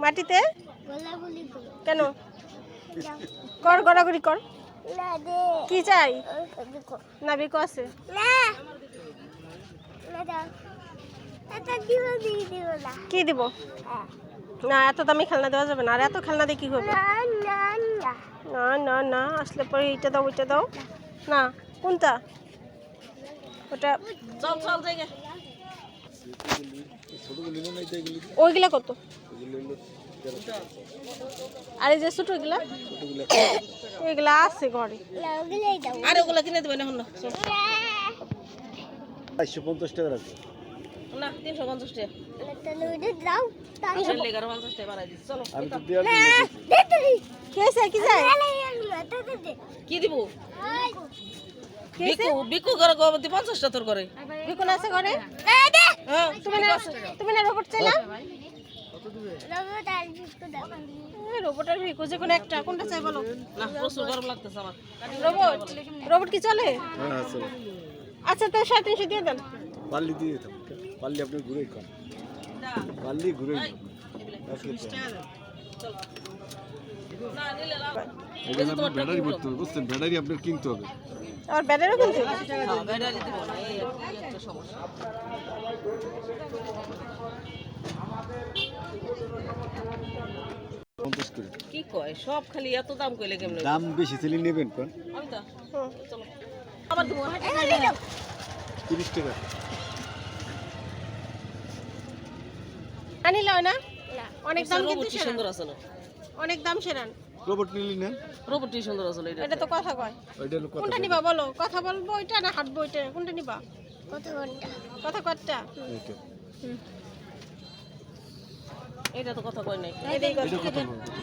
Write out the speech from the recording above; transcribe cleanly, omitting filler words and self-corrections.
মাটিতে কেন কর গড়াগড়ি কর কি চাই না বিকো আছে কি দিব না এত দামি খেলনা দেওয়া যাবে না আর এত খেলনা দিয়ে কি হবে না না না আসলে পরে এইটা দাও ওইটা দাও না কোনটা ওটা ওইগুলা কত আর এই যে ছোট ওইগুলা এগুলা আছে ঘরে আর ওগুলা কিনে দেবেন এখন না 450 টাকা রাখো না 350 টাকা আমি তো দেওয়ার কি চাই কি দিব বিকু করে গোবতি 50 টাকা তোর করে বিকু না আছে ঘরে হ্যাঁ তুমি না রোবট চাই না রোবট আর বিকু যে কোন একটা কোনটা চাই বলো না প্রচুর গরম লাগতেছে আমার রোবট কি চলে হ্যাঁ চলে আচ্ছা তো 350 দিয়ে দেন পাল্লি দিয়ে দাও পাল্লি আপনি ঘুরে খান পাল্লি ঘুরে ব্যাটারি ভরতে হবে বুঝছেন ব্যাটারি আপনার কিনতে হবে আর ব্যাটারিও কিনতে হবে ব্যাটারি দিব না এই একটা সমস্যা কি কয় সব খালি এত দাম কইলে কেমনে দাম বেশি ছিল নেবেন কোন আমি তো চলো আবার দিব 30 টাকা আনিল না অনেক দাম কিন্তু সুন্দর আছে না অনেক দাম সেরান রোবট নিলি না রোবটটি সুন্দর আছে এটা তো কথা কয় ওইটা লোক কোনটা নিবা বলো কথা বলবো ওইটা না হাঁটবো ওইটা কোনটা নিবা কথা কয়টা এইটা এটা তো কথা কয় নাই এই দেই এটা কথা বলবো